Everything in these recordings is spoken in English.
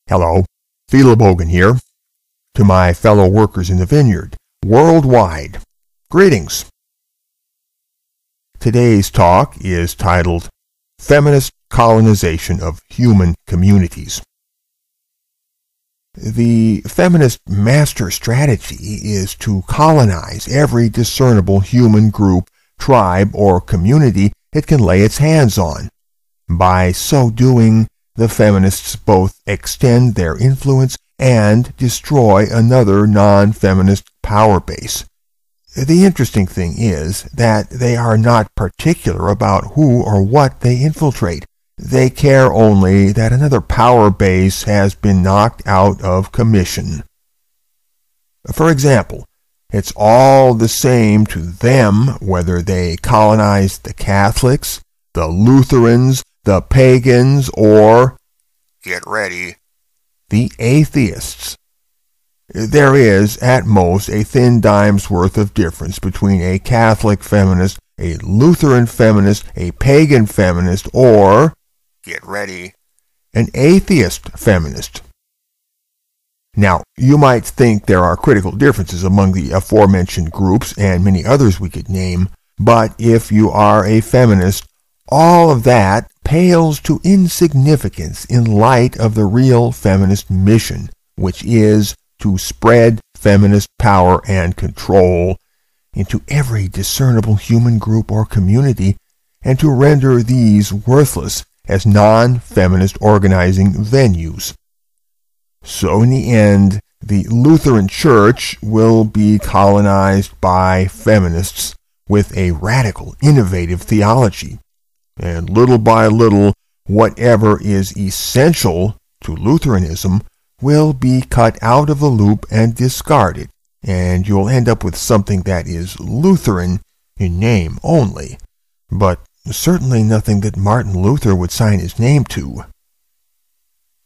Hello, Philo Bogan here. To my fellow workers in the vineyard, worldwide, greetings. Today's talk is titled Feminist Colonization of Human Communities. The feminist master strategy is to colonize every discernible human group, tribe, or community it can lay its hands on. By so doing, the feminists both extend their influence and destroy another non-feminist power base. The interesting thing is that they are not particular about who or what they infiltrate. They care only that another power base has been knocked out of commission. For example, it's all the same to them whether they colonize the Catholics, the Lutherans, the pagans, or, get ready, the atheists. There is, at most, a thin dime's worth of difference between a Catholic feminist, a Lutheran feminist, a pagan feminist, or, get ready, an atheist feminist. Now, you might think there are critical differences among the aforementioned groups and many others we could name, but if you are a feminist, all of that pales to insignificance in light of the real feminist mission, which is to spread feminist power and control into every discernible human group or community, and to render these worthless as non-feminist organizing venues. So in the end, the Lutheran Church will be colonized by feminists with a radical, innovative theology. And little by little, whatever is essential to Lutheranism will be cut out of the loop and discarded, and you'll end up with something that is Lutheran in name only, but certainly nothing that Martin Luther would sign his name to.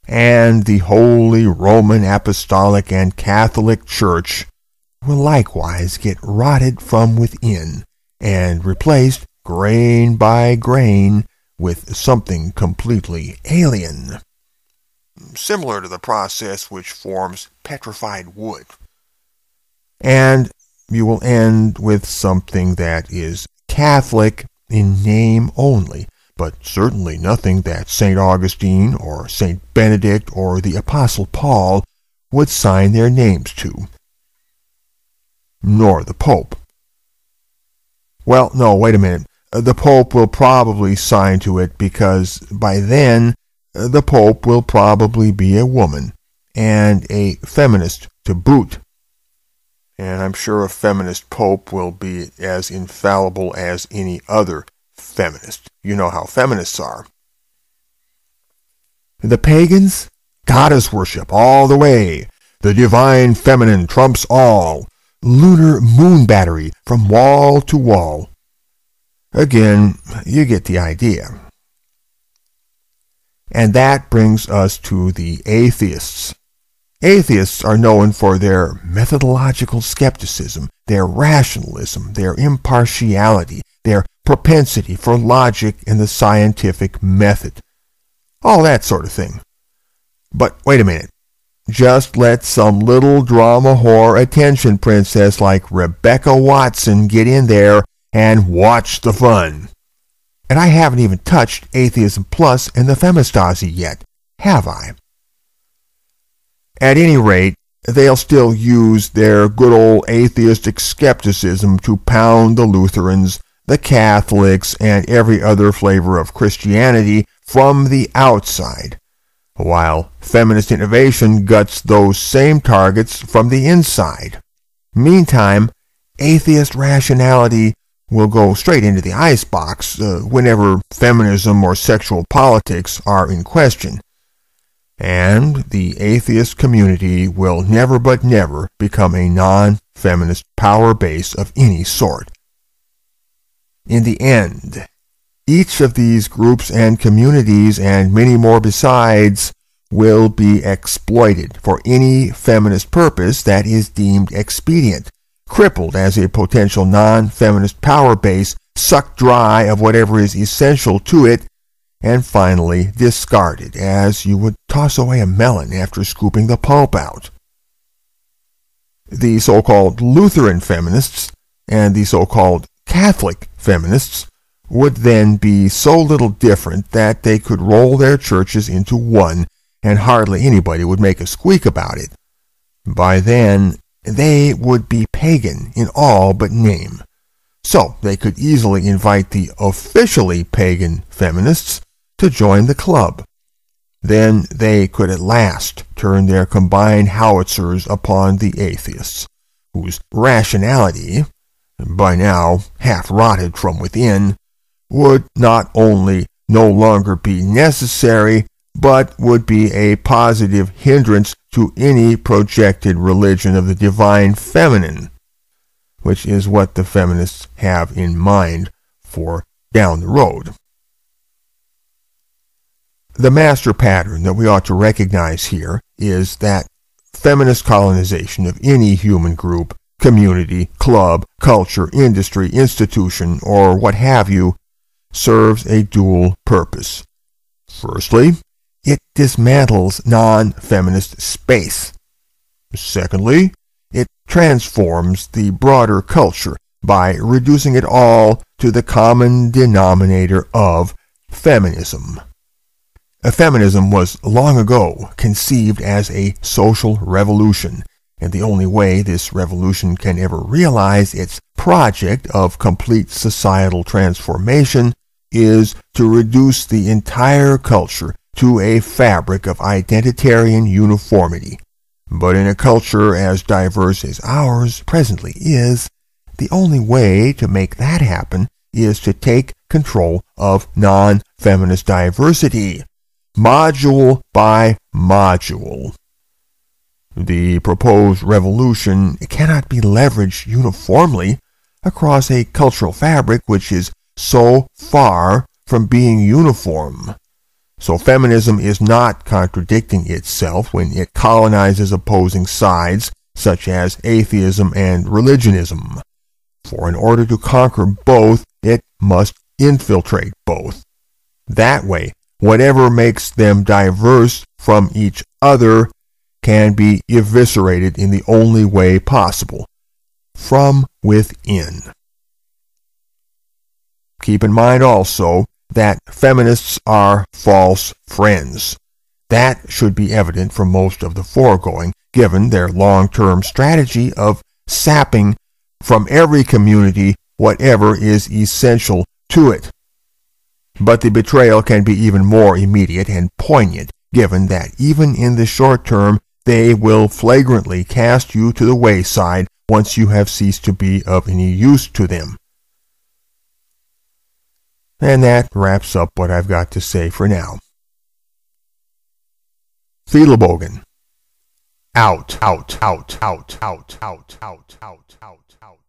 And the Holy Roman Apostolic and Catholic Church will likewise get rotted from within and replaced grain by grain with something completely alien, similar to the process which forms petrified wood. And you will end with something that is Catholic in name only, but certainly nothing that St. Augustine or St. Benedict or the Apostle Paul would sign their names to. Nor the Pope. Well, no, wait a minute. The Pope will probably sign to it because by then the Pope will probably be a woman, and a feminist to boot. And I'm sure a feminist Pope will be as infallible as any other feminist. You know how feminists are. The pagans? Goddess worship all the way. The divine feminine trumps all. Lunar moon battery from wall to wall. Again, you get the idea. And that brings us to the atheists. Atheists are known for their methodological skepticism, their rationalism, their impartiality, their propensity for logic and the scientific method. All that sort of thing. But wait a minute. Just let some little drama whore attention princess like Rebecca Watson get in there and watch the fun. And I haven't even touched Atheism Plus and the Femistasi yet, have I? At any rate, they'll still use their good old atheistic skepticism to pound the Lutherans, the Catholics, and every other flavor of Christianity from the outside, while feminist innovation guts those same targets from the inside. Meantime, atheist rationality will go straight into the icebox whenever feminism or sexual politics are in question. And the atheist community will never but never become a non-feminist power base of any sort. In the end, each of these groups and communities, and many more besides, will be exploited for any feminist purpose that is deemed expedient, crippled as a potential non-feminist power base, sucked dry of whatever is essential to it, and finally discarded, as you would toss away a melon after scooping the pulp out. The so-called Lutheran feminists and the so-called Catholic feminists would then be so little different that they could roll their churches into one and hardly anybody would make a squeak about it. By then, they would be pagan in all but name. So they could easily invite the officially pagan feminists to join the club. Then they could at last turn their combined howitzers upon the atheists, whose rationality, by now half rotted from within, would not only no longer be necessary, but would be a positive hindrance to any projected religion of the divine feminine, which is what the feminists have in mind for down the road. The master pattern that we ought to recognize here is that feminist colonization of any human group, community, club, culture, industry, institution, or what have you, serves a dual purpose. Firstly, it dismantles non-feminist space. Secondly, it transforms the broader culture by reducing it all to the common denominator of feminism. Feminism was long ago conceived as a social revolution, and the only way this revolution can ever realize its project of complete societal transformation is to reduce the entire culture to a fabric of identitarian uniformity. But in a culture as diverse as ours presently is, the only way to make that happen is to take control of non-feminist diversity, module by module. The proposed revolution cannot be leveraged uniformly across a cultural fabric which is so far from being uniform. So feminism is not contradicting itself when it colonizes opposing sides such as atheism and religionism. For in order to conquer both, it must infiltrate both. That way, whatever makes them diverse from each other can be eviscerated in the only way possible, from within. Keep in mind also that feminists are false friends. That should be evident from most of the foregoing, given their long-term strategy of sapping from every community whatever is essential to it. But the betrayal can be even more immediate and poignant, given that even in the short term, they will flagrantly cast you to the wayside once you have ceased to be of any use to them. And that wraps up what I've got to say for now. Felibogen. Out, out, out, out, out, out, out, out, out, out.